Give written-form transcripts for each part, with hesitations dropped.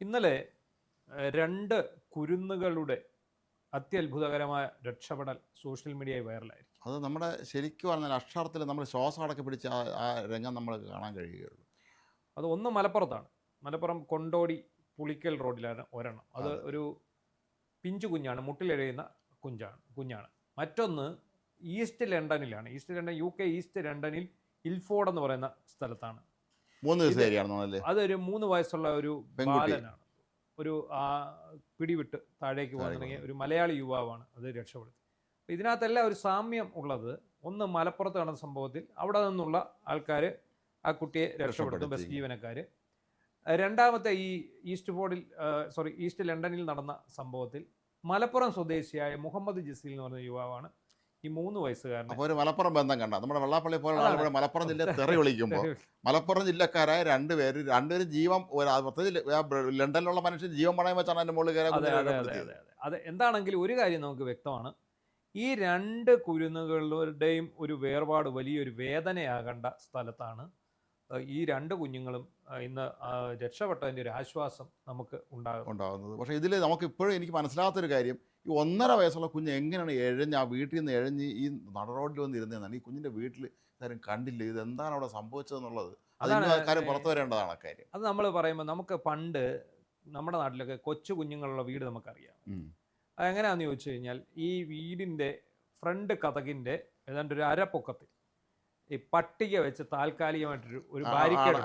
ഇന്നലെ 2 കുരുന്നുകളുടെ അത്യത്ഭുതകരമായ രക്ഷപ്പെടൽ സോഷ്യൽ മീഡിയയിൽ വൈറലായിരിക്കും. അത് നമ്മുടെ ശരിക്കും പറഞ്ഞാൽ അക്ഷരത്തിൽ നമ്മൾ ശ്വാസം അടക്കി പിടിച്ച ആ രംഗം നമ്മൾ കാണാൻ കഴിയുകയുള്ളൂ. അത് ഒന്ന് മലപ്പുറത്താണ്. മലപ്പുറം കൊണ്ടോടി പുളിക്കൽ റോഡിലാണ് ഒരെണ്ണം. അത് അതെ. ഒരു പിഞ്ചു കുഞ്ഞാണ്, മുട്ടിലെഴയുന്ന കുഞ്ഞാണ്. മറ്റൊന്ന് ഈസ്റ്റ് ലണ്ടനിലാണ്. ഈസ്റ്റ് ലണ്ടൻ UK ഈസ്റ്റ് ലണ്ടനിൽ ഇൽഫോർഡ് എന്ന് പറയുന്ന സ്ഥലത്താണ്. 3 ഇത് ദിവസമായിരിക്കണം അതൊരു 3 വയസ്സുള്ള ഒരു പെൺകുട്ടി. ബാലനാണ്. ഒരു പിടിവിട്ട് താഴേക്ക് പോകാൻ തുടങ്ങിയ ഒരു മലയാളി യുവാവാണ് അത് രക്ഷപ്പെടുത്തി. അപ്പോൾ ഇതിനകത്തെല്ലാം ഒരു സാമ്യം ഉള്ളത്, ഒന്ന് മലപ്പുറത്ത് നടന്ന സംഭവത്തിൽ അവിടെ നിന്നുള്ള ആൾക്കാർ ആ കുട്ടിയെ രക്ഷപ്പെടുത്തും, ബസ് ജീവനക്കാർ. രണ്ടാമത്തെ ഈ ഈസ്റ്റ് ലണ്ടനിൽ നടന്ന സംഭവത്തിൽ മലപ്പുറം സ്വദേശിയായ മുഹമ്മദ് ജസീൽ എന്ന് പറഞ്ഞ യുവാവാണ് ഈ 3 വയസ്സുകാരനെ. അപ്പോൾ ഒരു മലപ്പുറം ബന്ധം കണ്ട നമ്മുടെ വെള്ളാപ്പള്ളി പോലുള്ള ആളുകൾ മലപ്പുറം ജില്ലയെ തെറി വിളിക്കുമ്പോൾ മലപ്പുറം ജില്ലക്കാരായ രണ്ടുപേരും ജീവൻ പ്രത്യേകിച്ച് ലണ്ടനിലുള്ള മനുഷ്യൻ ജീവൻ പണയം വെച്ചാണ് എൻ്റെ മുകളിൽ കയറാൻ. അത് എന്താണെങ്കിലും ഒരു കാര്യം നമുക്ക് വ്യക്തമാണ്, ഈ 2 കുരുന്നുകളുടെയും ഒരു വേർപാട് വലിയൊരു വേദനയാകേണ്ട സ്ഥലത്താണ് ഈ 2 കുഞ്ഞുങ്ങളും ഇന്ന് രക്ഷപ്പെട്ടതിൻ്റെ ഒരു ആശ്വാസം നമുക്ക് ഉണ്ടാകുന്നത്. പക്ഷേ ഇതിൽ നമുക്ക് ഇപ്പോഴും എനിക്ക് മനസ്സിലാകാത്തൊരു കാര്യം, ഈ 1.5 വയസ്സുള്ള കുഞ്ഞ് എങ്ങനെയാണ് ആ വീട്ടിൽ നിന്ന് എഴഞ്ഞ് ഈ നടറോഡിൽ വന്ന് ഇരുന്നതെന്നാണ്. ഈ കുഞ്ഞിൻ്റെ വീട്ടിൽ ഇതാരും കണ്ടില്ല, ഇത് എന്താണ് അവിടെ സംഭവിച്ചതെന്നുള്ളത് കാര്യം പുറത്തു വരേണ്ടതാണ് കാര്യം. അത് നമ്മൾ പറയുമ്പോൾ നമുക്ക് പണ്ട് നമ്മുടെ നാട്ടിലൊക്കെ കൊച്ചു കുഞ്ഞുങ്ങളുള്ള വീട് നമുക്കറിയാം. അതെങ്ങനെയാണെന്ന് ചോദിച്ചു കഴിഞ്ഞാൽ, ഈ വീടിൻ്റെ ഫ്രണ്ട് കതകിൻ്റെ ഏതാണ്ട് ഒരു അരപ്പൊക്കത്തിൽ ഈ പട്ടിക വെച്ച് താൽക്കാലികമായിട്ടൊരു ബാരിക്കേഡ്.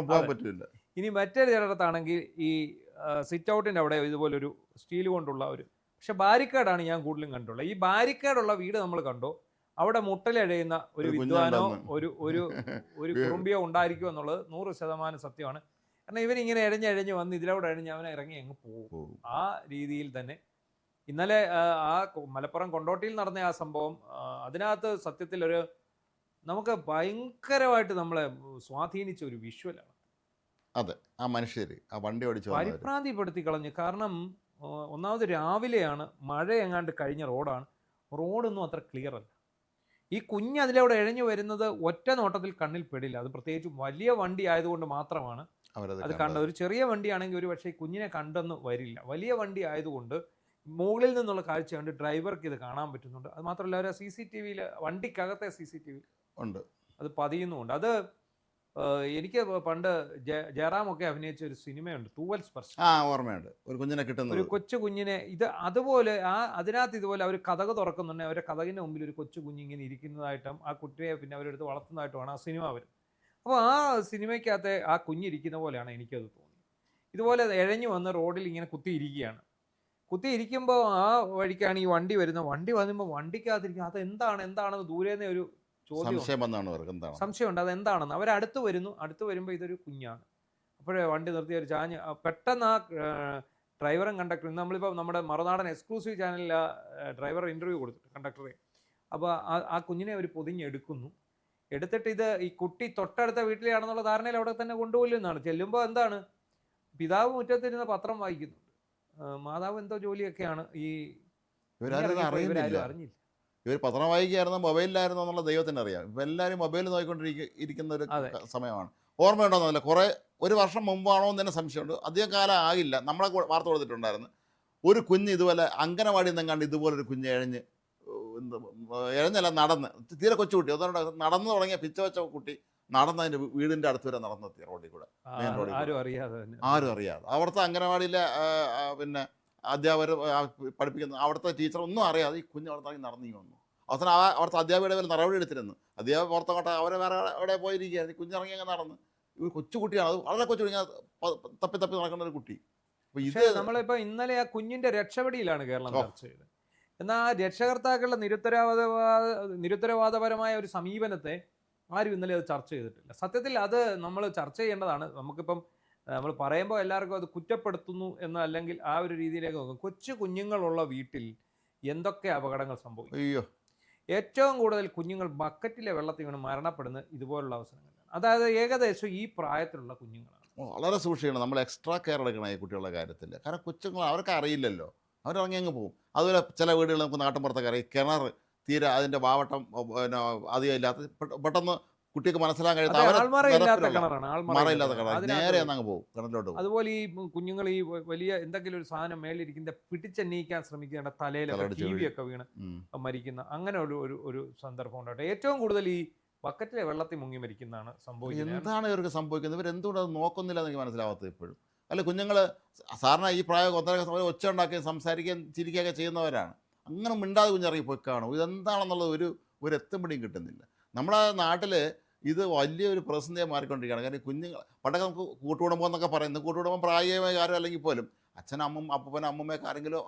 പോകാൻ പറ്റില്ല. ഇനി മറ്റൊരു ചിലടത്താണെങ്കിൽ ഈ സിറ്റ് ഔട്ടിൻ്റെ അവിടെ ഇതുപോലൊരു സ്റ്റീൽ കൊണ്ടുള്ള പക്ഷെ ബാരിക്കേഡാണ് ഞാൻ കൂടുതലും കണ്ടുള്ളത്. ഈ ബാരിക്കേഡുള്ള വീട് നമ്മൾ കണ്ടോ, അവിടെ മുട്ടലഴയുന്ന ഒരു വിദ്വാനോ ഒരു കുറുമ്പിയോ ഉണ്ടായിരിക്കും എന്നുള്ളത് 100% സത്യമാണ്. കാരണം ഇവനിങ്ങനെ എഴഞ്ഞ് വന്ന് ഇതിലൂടെ എഴഞ്ഞ് അവനെ ഇറങ്ങി അങ്ങ് പോകും. ആ രീതിയിൽ തന്നെ ഇന്നലെ ആ മലപ്പുറം കൊണ്ടോട്ടിയിൽ നടന്ന ആ സംഭവം, അതിനകത്ത് സത്യത്തിൽ നമുക്ക് ഭയങ്കരമായിട്ട് നമ്മളെ സ്വാധീനിച്ച ഒരു വിഷ്വലാണ്. അതെ, ആ മനുഷ്യർ ആ വണ്ടി ഓടിച്ചു പരിഭ്രാന്തിപ്പെടുത്തി കളഞ്ഞു. കാരണം ഒന്നാമത് രാവിലെയാണ്, മഴ എങ്ങാണ്ട് കഴിഞ്ഞ റോഡൊന്നും അത്ര ക്ലിയർ അല്ല. ഈ കുഞ്ഞ് അതിലൂടെ എഴഞ്ഞു വരുന്നത് ഒറ്റ നോട്ടത്തിൽ കണ്ണിൽ പെടില്ല. അത് പ്രത്യേകിച്ച് വലിയ വണ്ടി ആയതുകൊണ്ട് മാത്രമാണ് അത് കണ്ടത്. ഒരു ചെറിയ വണ്ടിയാണെങ്കിൽ ഒരു പക്ഷേ കുഞ്ഞിനെ കണ്ടെന്ന് വരില്ല. വലിയ വണ്ടി ആയതുകൊണ്ട് മുകളിൽ നിന്നുള്ള കാഴ്ച കണ്ട് ഡ്രൈവർക്ക് ഇത് കാണാൻ പറ്റുന്നുണ്ട്. അത് മാത്രമല്ല, ഒരു CCTV വണ്ടിക്കകത്തെ CCTV ഉണ്ട്, അത് പതിയുന്നുമുണ്ട്. അത് എനിക്ക് പണ്ട് ജയറാമൊക്കെ അഭിനയിച്ച ഒരു സിനിമയുണ്ട്, തൂവൽ സ്പർശം. ഓർമ്മയുണ്ട്. ഒരു കുഞ്ഞിനെ കിട്ടുന്നത്, ഒരു കൊച്ചു കുഞ്ഞിനെ. ഇത് അതുപോലെ അതിനകത്ത് ഇതുപോലെ അവർ കതക് തുറക്കുന്നുണ്ടെങ്കിൽ അവരുടെ കതകിൻ്റെ മുമ്പിൽ ഒരു കൊച്ചു കുഞ്ഞിങ്ങനെ ഇരിക്കുന്നതായിട്ടും ആ കുട്ടിയെ പിന്നെ അവരെടുത്ത് വളർത്തുന്നതായിട്ടുമാണ് ആ സിനിമ വരുന്നത്. അപ്പോൾ ആ സിനിമയ്ക്കകത്തെ ആ കുഞ്ഞിരിക്കുന്ന പോലെയാണ് എനിക്കത് തോന്നിയത്. ഇതുപോലെ എഴഞ്ഞു വന്ന് റോഡിൽ ഇങ്ങനെ കുത്തിയിരിക്കുമ്പോൾ ആ വഴിക്കാണ് ഈ വണ്ടി വരുന്നത്. വണ്ടി വരുമ്പോൾ വണ്ടിക്കകത്തിരിക്കും. അത് എന്താണെന്ന് ദൂരേന്ന് ഒരു സംശയമുണ്ട്, അതെന്താണെന്ന്. അവരടുത്ത് വരുമ്പോൾ ഇതൊരു കുഞ്ഞാണ്. അപ്പോഴേ വണ്ടി നിർത്തി ഒരു ചാഞ്ഞ് പെട്ടെന്ന് ആ ഡ്രൈവറും കണ്ടക്ടറും, നമ്മളിപ്പോൾ നമ്മുടെ മറുനാടൻ എക്സ്ക്ലൂസീവ് ചാനലിൽ ആ ഡ്രൈവർ ഇൻ്റർവ്യൂ കൊടുത്തിട്ട് കണ്ടക്ടറെ. അപ്പോൾ ആ കുഞ്ഞിനെ അവർ പൊതിഞ്ഞെടുക്കുന്നു. എടുത്തിട്ട് ഈ കുട്ടി തൊട്ടടുത്ത വീട്ടിലാണെന്നുള്ള ധാരണയിൽ അവിടെ തന്നെ കൊണ്ടുപോയില്ലെന്നാണ്. ചെല്ലുമ്പോൾ എന്താണ്, പിതാവ് മുറ്റത്തിരുന്ന് പത്രം വായിക്കുന്നുണ്ട്, മാതാവ് എന്തോ ജോലിയൊക്കെയാണ്. അറിഞ്ഞില്ല, ഇവർ പത്രം വായിക്കുകയായിരുന്നു, മൊബൈലിലായിരുന്നു എന്നുള്ള ദൈവത്തിന് അറിയാം. ഇപ്പം എല്ലാവരും മൊബൈൽ നോക്കിക്കൊണ്ടിരിക്കുന്ന ഒരു സമയമാണ്. ഓർമ്മയുണ്ടോന്നല്ല, ഒരു വർഷം മുമ്പാണോ എന്ന് തന്നെ സംശയമുണ്ട്. അധികം കാലം ആകില്ല, നമ്മളെ വാർത്ത കൊടുത്തിട്ടുണ്ടായിരുന്നു. ഒരു കുഞ്ഞ് ഇതുപോലെ അങ്കനവാടിയിൽ നിന്നെങ്ങാണ്ട് ഇതുപോലൊരു കുഞ്ഞ് എഴഞ്ഞല്ല നടന്ന്, തീരെ കൊച്ചുകുട്ടി, അതുകൊണ്ട് നടന്നു തുടങ്ങിയ പിച്ച വെച്ച കുട്ടി നടന്നതിൻ്റെ വീടിൻ്റെ അടുത്ത് വരെ നടന്നെത്തി റോഡിൽ കൂടെ, മെയിൻ റോഡിൽ കൂടെ, ആരും അറിയാതെ. അവിടുത്തെ അങ്കനവാടിയിലെ പിന്നെ അധ്യാപകർ പഠിപ്പിക്കുന്ന അവിടുത്തെ ടീച്ചർ ഒന്നും അറിയാതെ ഈ കുഞ്ഞ് അവിടെ നടന്നു വന്നു. അവസാനം അവിടുത്തെ അധ്യാപകരുടെ പേര് നടപടി എടുത്തിരുന്നു. അധ്യാപക പുറത്തോട്ടെ അവരെ വേറെ എവിടെ പോയിരിക്കുകയായിരുന്നു. കുഞ്ഞിറങ്ങി അങ്ങ് നടന്ന്. ഒരു കൊച്ചുകുട്ടിയാണ്, അത് വളരെ കൊച്ചു കുഞ്ഞാൽ തപ്പി നടക്കുന്ന ഒരു കുട്ടി. അപ്പോൾ ഇത് നമ്മളിപ്പോൾ ഇന്നലെ ആ കുഞ്ഞിൻ്റെ രക്ഷപ്പെടിയിലാണ് കേരളം ചർച്ച ചെയ്തത്. എന്നാൽ ആ രക്ഷകർത്താക്കളുടെ നിരുത്തരവാദപരമായ ഒരു സമീപനത്തെ ആരും ഇന്നലെ അത് ചർച്ച ചെയ്തിട്ടില്ല. സത്യത്തിൽ അത് നമ്മൾ ചർച്ച ചെയ്യേണ്ടതാണ്. നമുക്കിപ്പം നമ്മൾ പറയുമ്പോൾ എല്ലാവർക്കും അത് കുറ്റപ്പെടുത്തുന്നു അല്ലെങ്കിൽ ആ ഒരു രീതിയിലേക്ക് നോക്കും. കൊച്ചു കുഞ്ഞുങ്ങളുള്ള വീട്ടിൽ എന്തൊക്കെ അപകടങ്ങൾ സംഭവിക്കും. ഏറ്റവും കൂടുതൽ കുഞ്ഞുങ്ങൾ ബക്കറ്റിലെ വെള്ളത്തിൽ വീണ് മരണപ്പെടുന്നത് ഇതുപോലുള്ള അവസരങ്ങളിലാണ്. അതായത് ഏകദേശം ഈ പ്രായത്തിലുള്ള കുഞ്ഞുങ്ങളാണ്. വളരെ സൂക്ഷിക്കണം, നമ്മൾ എക്സ്ട്രാ കെയർ എടുക്കണം ഈ കുട്ടികളുടെ കാര്യത്തിൽ. കാരണം കൊച്ചുങ്ങൾ അവർക്ക് അറിയില്ലല്ലോ, അവരിറങ്ങി അങ്ങ് പോകും. അതുപോലെ ചില വീടുകൾ നമുക്ക് നാട്ടിൻപുറത്തൊക്കെ അറിയാം, കിണർ തീരെ അതിൻ്റെ വാവട്ടം പിന്നെ അധികം ഇല്ലാത്ത പെട്ടെന്ന് കുട്ടിക്ക് മനസ്സിലാക്കാൻ കഴിയാത്ത അതെ, അവരെ ആൾമറയില്ലാത്ത നിരപ്പിലുള്ള കിണറാണ്, മറയില്ലാത്ത കിണർ. കിണർ നേരെ അതിനകത്ത് അങ്ങ് പോകും കിണറ്റിലോട്ട് പോകും. അതുപോലെ ഈ കുഞ്ഞുങ്ങൾ ഈ വലിയ എന്തെങ്കിലും ഒരു സാധനം മേളിലിരിക്കുന്ന പിടിച്ചെണ്ണീക്കാൻ ശ്രമിക്കേണ്ട തലയിലൊക്കെ തലടിച്ച് ടി വി വീഴും. ഒക്കെ വീണ് ഉം. മരിക്കുന്ന അങ്ങനെ ഒരു ഒരു ഒരു സന്ദർഭം ഉണ്ടായിട്ട് ഏറ്റവും കൂടുതൽ ഈ ബക്കറ്റിലെ വെള്ളത്തിൽ മുങ്ങി മരിക്കുന്നതാണ് സംഭവിക്കുന്നത്. എന്താണ് ഇവർക്ക് സംഭവിക്കുന്നത്? ഇവർ എന്തുകൊണ്ട് അത് നോക്കുന്നില്ല എന്ന് എനിക്ക് മനസ്സിലാവാത്തത് ഇപ്പോഴും. അല്ല, കുഞ്ഞുങ്ങൾ സാധാരണ ഈ പ്രായം ഒന്നര ഒച്ച ഉണ്ടാക്കുകയും സംസാരിക്കുകയും ചിരിക്കുകയൊക്കെ ചെയ്യുന്നവരാണ്. അങ്ങനെ മിണ്ടാതെ കുഞ്ഞിറങ്ങി പോയി കാണും. ഇതെന്താണെന്നുള്ളത് ഒരു എത്തും പിടിയും കിട്ടുന്നില്ല. നമ്മുടെ നാട്ടിൽ ഇത് വലിയൊരു പ്രതിസന്ധിയെ മാറിക്കൊണ്ടിരിക്കുകയാണ്. കാരണം കുഞ്ഞുങ്ങൾ പണ്ടൊക്കെ നമുക്ക് കൂട്ടുകുടുംബം എന്നൊക്കെ പറയുന്നത്, കൂട്ടുകുടുംബം പ്രായമായ ആരും അല്ലെങ്കിൽ പോലും അച്ഛനും അപ്പനും അമ്മമ്മയൊക്കെ ആരെങ്കിലും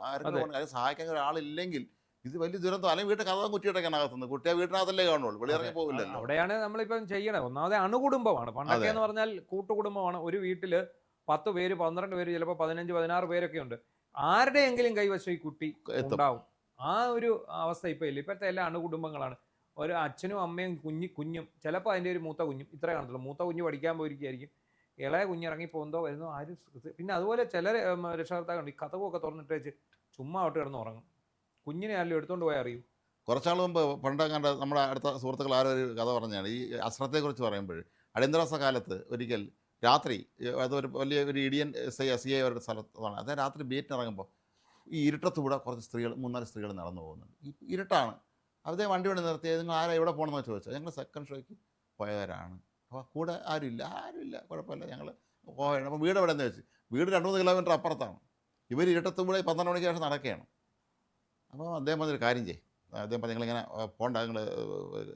സഹായിക്കാൻ ഒരാളില്ലെങ്കിൽ ഇത് വലിയ ദുരന്തം. അല്ലെങ്കിൽ വീട്ടിൽ കഥ കുറ്റിയിട്ടൊക്കെയാണ് അകത്തുന്നത്. കുട്ടിയെ വീട്ടിനകത്തല്ലേ കാണുള്ളൂ, വെളിയിറങ്ങി പോകില്ലല്ലോ. അവിടെയാണ് നമ്മളിപ്പം ചെയ്യണത്. ഒന്നാമത് അണുകുടുംബമാണ്. പണ്ടൊക്കെ എന്ന് പറഞ്ഞാൽ കൂട്ടുകുടുംബമാണ്. ഒരു വീട്ടിൽ 10 പേര് 12 പേര് ചിലപ്പോൾ 15 16 പേരൊക്കെ ഉണ്ട്. ആരുടെയെങ്കിലും കൈവശം ഈ കുട്ടി ഉണ്ടാവും. ആ ഒരു അവസ്ഥ ഇപ്പം ഇല്ല. ഇപ്പോഴത്തെ എല്ലാ അണുകുടുംബങ്ങളാണ്. ഒരു അച്ഛനും അമ്മയും കുഞ്ഞും ചിലപ്പോൾ അതിൻ്റെ ഒരു മൂത്ത കുഞ്ഞും ഇത്ര കാണത്തുള്ളൂ. മൂത്ത കുഞ്ഞ് പഠിക്കാൻ പോയിരിക്കുകയായിരിക്കും, ഇളയ കുഞ്ഞിറങ്ങി പോകുന്നതോ വരുന്നോ ആരും. പിന്നെ അതുപോലെ ചില രക്ഷകർത്താക്കളുണ്ട് ഈ കഥകൊക്കെ തുറന്നിട്ട് വെച്ച് ചുമ്മാ ആയിട്ട് കിടന്ന് ഉറങ്ങും. കുഞ്ഞിനെ ആരെങ്കിലും എടുത്തുകൊണ്ട് പോയാൽ അറിയൂ. കുറച്ചാൾ മുമ്പ് പണ്ടങ്ങാണ്ട് നമ്മുടെ അടുത്ത സുഹൃത്തുക്കൾ ആരോ ഒരു കഥ പറഞ്ഞാണ് ഈ അശ്രദ്ധയെക്കുറിച്ച് പറയുമ്പോൾ. അടിയന്തരാവസ്ഥ കാലത്ത് ഒരിക്കൽ രാത്രി അതൊരു വലിയ ഒരു ഇടിയൻ SI അവരുടെ സ്ഥലത്താണ്. അതേ രാത്രി ബീറ്റിന് ഇറങ്ങുമ്പോൾ ഈ ഇരുട്ടത്തൂടെ കുറച്ച് 3-4 സ്ത്രീകൾ നടന്നു പോകുന്നുണ്ട്. ഈ ഇരുട്ടാണ്. അതേ വണ്ടി കൊണ്ട് നിർത്തിയത്. നിങ്ങൾ ആരാ എവിടെ പോകണമെന്ന് ചോദിച്ചാൽ ഞങ്ങൾ സെക്കൻഡ് ഷോയ്ക്ക് പോയവരാണ്. അപ്പോൾ കൂടെ ആരുമില്ല കുഴപ്പമില്ല, ഞങ്ങൾ പോവുകയാണ്. അപ്പോൾ വീട് എവിടെ എന്ന് ചോദിച്ചു. വീട് 2-3 കിലോമീറ്റർ അപ്പുറത്താണ്. ഇവർ ഇരുട്ടത്തൂടെ 12 മണിക്ക് ശേഷം നടക്കുകയാണ്. അപ്പോൾ അദ്ദേഹം പറഞ്ഞൊരു കാര്യം ചെയ്യും. അദ്ദേഹം പറഞ്ഞു നിങ്ങളിങ്ങനെ പോകണ്ട, നിങ്ങൾ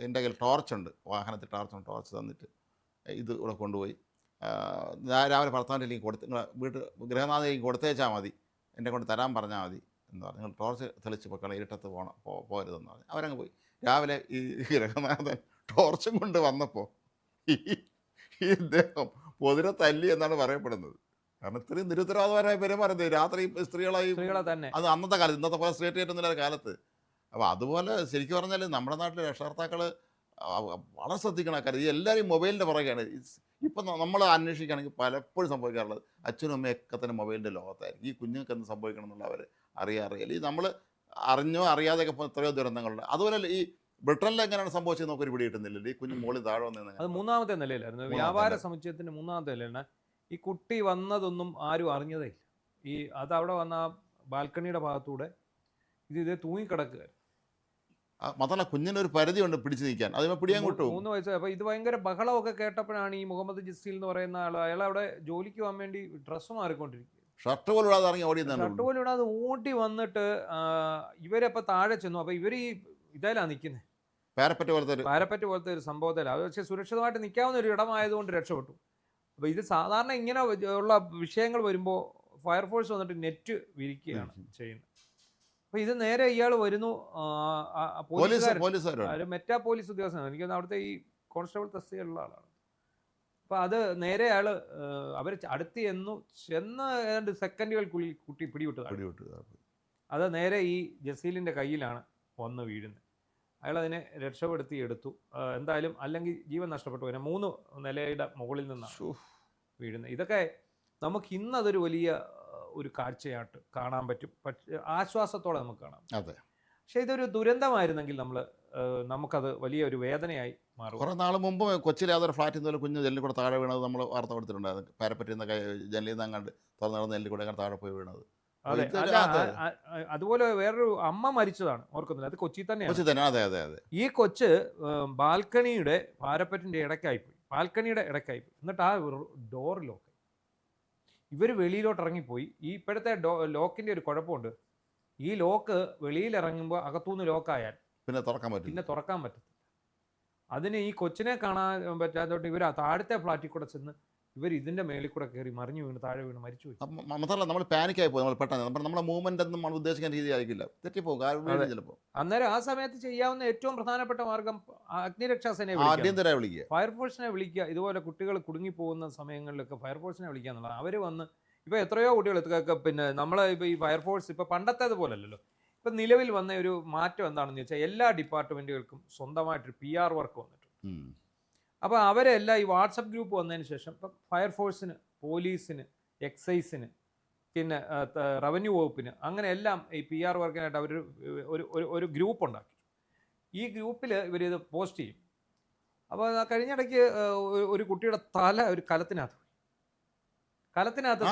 എൻ്റെ കയ്യിൽ ടോർച്ചുണ്ട്, വാഹനത്തിൽ ടോർച്ച് തന്നിട്ട് ഇത് ഇവിടെ കൊണ്ടുപോയി രാവിലെ ഭർത്താവിൻ്റെ കൊടുത്ത് നിങ്ങൾ വീട്ടിൽ ഗൃഹനാഥയിലേക്ക് കൊടുത്തേച്ചാൽ മതി, എന്നെ കൊണ്ട് തരാൻ പറഞ്ഞാൽ മതി എന്ന് പറഞ്ഞു. നിങ്ങൾ ടോർച്ച് തെളിച്ച് പൊക്കണം, ഇരുട്ടത്ത് പോകരുതെന്ന് പറഞ്ഞു. അവരങ്ങ് പോയി. രാവിലെ ഈ ഗൃഹനാഥൻ ടോർച്ചും കൊണ്ട് വന്നപ്പോൾ ഈ ഇദ്ദേഹം പൊതിരെ തല്ലി എന്നാണ് പറയപ്പെടുന്നത്. കാരണം ഇത്രയും നിരുത്തരവാദപരമായ പെരുമാറുന്നത് രാത്രി സ്ത്രീകളെ തന്നെ. അത് അന്നത്തെ കാലത്ത്, ഇന്നത്തെ പോലെ സ്ട്രീറ്റ് ആയിട്ടൊന്നുമില്ല കാലത്ത്. അപ്പോൾ അതുപോലെ ശരിക്കും പറഞ്ഞാൽ നമ്മുടെ നാട്ടിലെ രക്ഷകർത്താക്കൾ വളരെ ശ്രദ്ധിക്കണം കാര്യം. ഈ എല്ലാവരും മൊബൈലിൻ്റെ പുറകെയാണ്. ഇപ്പം നമ്മൾ അന്വേഷിക്കുകയാണെങ്കിൽ പലപ്പോഴും സംഭവിക്കാറുള്ളത് അച്ഛനും അമ്മയൊക്കെ തന്നെ മൊബൈലിൻ്റെ ലോകത്തായിരിക്കും. ഈ കുഞ്ഞുങ്ങൾക്ക് എന്ത് സംഭവിക്കണം എന്നുള്ള അവർ അറിയില്ല. ഈ നമ്മൾ അറിഞ്ഞോ അറിയാതെയൊക്കെ എത്രയോ ദുരന്തങ്ങളുണ്ട്. അതുപോലെ ഈ ബ്രിട്ടനിൽ എങ്ങനെയാണ് സംഭവിച്ചത് നമുക്കൊരു പിടി കിട്ടുന്നില്ലല്ലോ. ഈ കുഞ്ഞ് മോളിൽ താഴെ വന്നു. അത് 3ാമത്തെ നിലയിലായിരുന്നു. വ്യാപാര സമുച്ചയത്തിൻ്റെ 3ാമത്തെ നിലയിലാണ്. ഈ കുട്ടി വന്നതൊന്നും ആരും അറിഞ്ഞതേ ഇല്ല. ഈ അതവിടെ വന്ന ആ ബാൽക്കണിയുടെ ഭാഗത്തൂടെ ഇത് തൂങ്ങിക്കിടക്കുക. മാത്രമല്ല കുഞ്ഞിനൊരു പരിധിയുണ്ട് പിടിച്ചു നിൽക്കാൻ. അതിന് പിടിയാൻ കിട്ടും. 3 വയസ്സ്. അപ്പോൾ ഇത് ഭയങ്കര ബഹളമൊക്കെ കേട്ടപ്പോഴാണ് ഈ മുഹമ്മദ് ജസീൽ എന്ന് പറയുന്ന ആൾ, അയാൾ അവിടെ ജോലിക്ക് പോകാൻ വേണ്ടി ഡ്രസ്സ് മാറിക്കൊണ്ടിരിക്കുക. ഷർട്ട് പോലും ഇടാതെ ഇറങ്ങി ഷർട്ട് പോലും ഇടാതെ ഓടി വന്നിട്ട് ഇവരപ്പോൾ താഴെ ചെന്നു. അപ്പോൾ ഇവർ ഈ ഇതിലാണ് നിൽക്കുന്നത്, പാരപ്പറ്റ് പോലത്തെ ഒരു സംഭവത്തിലാണ്. അത് പക്ഷേ സുരക്ഷിതമായിട്ട് നിൽക്കാവുന്ന ഒരു ഇടമായതുകൊണ്ട് രക്ഷപ്പെട്ടു. അപ്പോൾ ഇത് സാധാരണ ഇങ്ങനെ ഉള്ള വിഷയങ്ങൾ വരുമ്പോൾ ഫയർഫോഴ്സ് വന്നിട്ട് നെറ്റ് വിരിക്കുകയാണ് ചെയ്യുന്നത്. അപ്പോൾ ഇത് നേരെ ഇയാൾ വരുന്നു, മെറ്റാ പോലീസ് ഉദ്യോഗസ്ഥനാണ്. എനിക്കൊന്ന് അവിടുത്തെ ഈ കോൺസ്റ്റബിൾ തസ്തികയിലുള്ള ആളാണ്. അപ്പോൾ അത് നേരെ അയാൾ അവർ അടുത്ത് ചെന്ന് ഏതാണ്ട് സെക്കൻഡുകൾക്കുള്ളിൽ കുട്ടി പിടിവിട്ടു. അത് നേരെ ഈ ജസീലിൻ്റെ കയ്യിലാണ് വന്ന് വീഴുന്നത്. അയാളതിനെ രക്ഷപ്പെടുത്തി എടുത്തു. എന്തായാലും അല്ലെങ്കിൽ ജീവൻ നഷ്ടപ്പെട്ടു. പിന്നെ 3 നിലയുടെ മുകളിൽ നിന്നാണ് വീഴുന്നത്. ഇതൊക്കെ നമുക്ക് ഇന്നതൊരു വലിയ ഒരു കാഴ്ചയായിട്ട് കാണാൻ പറ്റും. പക്ഷേ ആശ്വാസത്തോടെ നമുക്ക് കാണാം. അതെ. പക്ഷേ ഇതൊരു ദുരന്തമായിരുന്നെങ്കിൽ നമുക്കത് വലിയ ഒരു വേദനയായി മാറും. കുറേ നാൾ മുമ്പ് കൊച്ചിയിലെ അതൊരു ഫ്ലാറ്റിൽ നിന്ന് കുഞ്ഞ് ജനലിൽ കൂടെ താഴെ വീണത് നമ്മൾ വാർത്ത കൊടുത്തിട്ടുണ്ടായിരുന്നു. പാരപ്പറ്റിൽ നിന്ന് ജനലിൽ നിന്ന് അങ്ങാണ്ട് തുറന്നു നടന്ന് ജനലിൽ കൂടെ താഴെ പോയി വീണത്. അതെ. അതുപോലെ വേറൊരു അമ്മ മരിച്ചതാണ്, ഓർക്കുന്നില്ല. അത് കൊച്ചി തന്നെയാണ്. അതെ. ഈ കൊച്ച് ബാൽക്കണിയുടെ പാരപ്പറ്റിന്റെ ഇടയ്ക്കായിപ്പോയി, ബാൽക്കണിയുടെ ഇടയ്ക്കായിപ്പോയി. എന്നിട്ട് ആ ഡോർ ലോക്ക്. ഇവർ വെളിയിലോട്ട് ഇറങ്ങിപ്പോയി. ഈ ഇപ്പോഴത്തെ ലോക്കിന്റെ ഒരു കുഴപ്പമുണ്ട്. ഈ ലോക്ക് വെളിയിൽ ഇറങ്ങുമ്പോൾ അകത്തുനിന്ന് ലോക്കായാൽ പിന്നെ തുറക്കാൻ പറ്റത്തില്ല. അതിന് ഈ കൊച്ചിനെ കാണാൻ പറ്റാത്തതുകൊണ്ട് ഇവർ താഴത്തെ ഫ്ലാറ്റിൽ കൂടെ ചെന്ന് ഇവർ ഇതിന്റെ മേളിൽ കൂടെ കയറി മറിഞ്ഞു വീണ് താഴെ വീണ് മരിച്ചു. മാത്രമല്ല നമ്മൾ പാനിക്കായി പോയി. നമ്മൾ പെട്ടെന്ന് നമ്മുടെ മൂവ്മെന്റ് ഒന്നും നമ്മൾ ഉദ്ദേശിക്കുന്ന രീതി ആയിരിക്കില്ല, തെറ്റിപ്പോകും ചിലപ്പോൾ. അന്നേരം ആ സമയത്ത് ചെയ്യാവുന്ന ഏറ്റവും പ്രധാനപ്പെട്ട മാർഗം അഗ്നിരക്ഷാസേനയെ വിളിക്കുക, ഫയർഫോഴ്സിനെ വിളിക്കുക. ഇതുപോലെ കുട്ടികൾ കുടുങ്ങിപ്പോകുന്ന സമയങ്ങളിലൊക്കെ ഫയർഫോഴ്സിനെ വിളിക്കുക എന്നുള്ളതാണ്. അവർ വന്ന് ഇപ്പോൾ എത്രയോ കുട്ടികൾ പിന്നെ നമ്മൾ ഇപ്പോൾ ഈ ഫയർഫോഴ്സ് ഇപ്പോൾ പണ്ടത്തേതുപോലല്ലോ. ഇപ്പം നിലവിൽ വന്ന ഒരു മാറ്റം എന്താണെന്ന് വെച്ചാൽ എല്ലാ ഡിപ്പാർട്ട്മെൻറ്റുകൾക്കും സ്വന്തമായിട്ടൊരു PR വർക്ക് വന്നിട്ടുണ്ട്. അപ്പോൾ അവരെല്ലാം ഈ വാട്സപ്പ് ഗ്രൂപ്പ് വന്നതിന് ശേഷം ഇപ്പം ഫയർഫോഴ്സിന്, പോലീസിന്, എക്സൈസിന്, പിന്നെ റവന്യൂ വകുപ്പിന്, അങ്ങനെ എല്ലാം ഈ PR വർക്കിനായിട്ട് അവർ ഒരു ഗ്രൂപ്പ് ഉണ്ടാക്കി. ഈ ഗ്രൂപ്പിൽ ഇവരിത് പോസ്റ്റ് ചെയ്യും. അപ്പോൾ കഴിഞ്ഞിടയ്ക്ക് ഒരു കുട്ടിയുടെ തല ഒരു കലത്തിനകത്ത്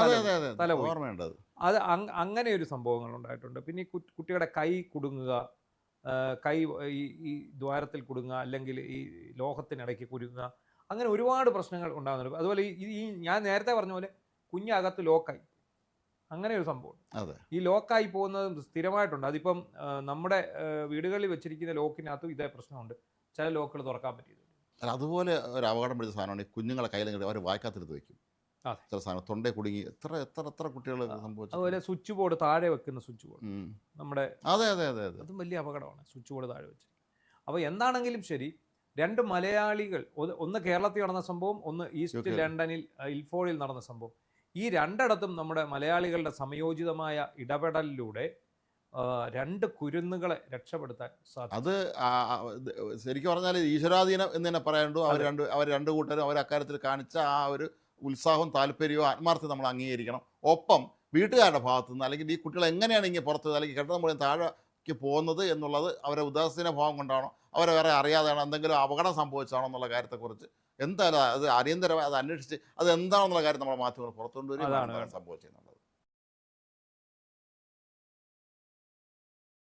അതെ അതെ അതെ തല പോയി. ഓർമ്മയുണ്ടത്. അത് അങ്ങനെ ഒരു സംഭവങ്ങൾ ഉണ്ടായിട്ടുണ്ട്. പിന്നെ ഈ കുട്ടിയുടെ കൈ കുടുങ്ങുക, കൈ ഈ ദ്വാരത്തിൽ കുടുങ്ങുക, അല്ലെങ്കിൽ ഈ ലോഹത്തിനിടയ്ക്ക് കുരുങ്ങുക, അങ്ങനെ ഒരുപാട് പ്രശ്നങ്ങൾ ഉണ്ടാകുന്നുണ്ട്. അതുപോലെ ഈ ഞാൻ നേരത്തെ പറഞ്ഞ പോലെ കുഞ്ഞകത്ത് ലോക്കായി, അങ്ങനെ ഒരു സംഭവം. അതെ. ഈ ലോക്കായി പോകുന്നത് സ്ഥിരമായിട്ടുണ്ട്. അതിപ്പം നമ്മുടെ വീടുകളിൽ വെച്ചിരിക്കുന്ന ലോക്കിനകത്തും ഇതേ പ്രശ്നമുണ്ട്. ചില ലോക്കുകൾ തുറക്കാൻ പറ്റിയത്. അതുപോലെ ഒരു അപകടം പിടിച്ച സാധനമാണ് ഈ കുഞ്ഞുങ്ങളെ കയ്യിൽ അവർ വായിക്കാത്തിരുത്ത് വെക്കും. അതെ. ചില സാധനം തൊണ്ടേ കുടുങ്ങി എത്ര കുട്ടികൾ സംഭവിച്ചു. അതുപോലെ സ്വിച്ച് ബോർഡ് താഴെ വെക്കുന്ന സ്വിച്ച് ബോർഡ് നമ്മുടെ, അതെ അതെ അതെ അതെ, അതും വലിയ അപകടമാണ്, സ്വിച്ച് ബോർഡ് താഴെ വെച്ച്. അപ്പോൾ എന്താണെങ്കിലും ശരി, 2 മലയാളികൾ, ഒന്ന് കേരളത്തിൽ നടന്ന സംഭവം, ഒന്ന് ഈസ്റ്റ് ലണ്ടനിൽ ഇൽഫോളിൽ നടന്ന സംഭവം. ഈ രണ്ടിടത്തും നമ്മുടെ മലയാളികളുടെ സമയോചിതമായ ഇടപെടലിലൂടെ 2 കുരുന്നുകളെ രക്ഷപ്പെടുത്താൻ സാധിക്കും. അത് ശരിക്കും പറഞ്ഞാൽ ഈശ്വരാധീനം എന്ന് തന്നെ പറയാനുണ്ടോ. അവർ രണ്ട് കൂട്ടരും അവർ അക്കാര്യത്തിൽ കാണിച്ച ആ ഒരു ഉത്സാഹവും താല്പര്യവും ആത്മാർത്ഥത നമ്മൾ അംഗീകരിക്കണം. ഒപ്പം വീട്ടുകാരുടെ ഭാഗത്തു നിന്ന്, അല്ലെങ്കിൽ ഈ കുട്ടികൾ എങ്ങനെയാണ് ഇങ്ങനെ പുറത്ത് അല്ലെങ്കിൽ കെട്ടിടം മുഴുവൻ താഴേക്ക് പോകുന്നത് എന്നുള്ളത് അവരെ ഉദാസീന ഭാവം കൊണ്ടാണോ, അവരെ വേറെ അറിയാതെയാണോ, എന്തെങ്കിലും അപകടം സംഭവിച്ചാണോ എന്നുള്ള കാര്യത്തെക്കുറിച്ച് എന്തായാലും അത് അടിയന്തരമായി അത് അന്വേഷിച്ച് അത് എന്താണെന്നുള്ള കാര്യം നമ്മുടെ മാധ്യമങ്ങൾ പുറത്തുകൊണ്ടുവരികയാണ് സംഭവിച്ചെന്നുള്ളത്.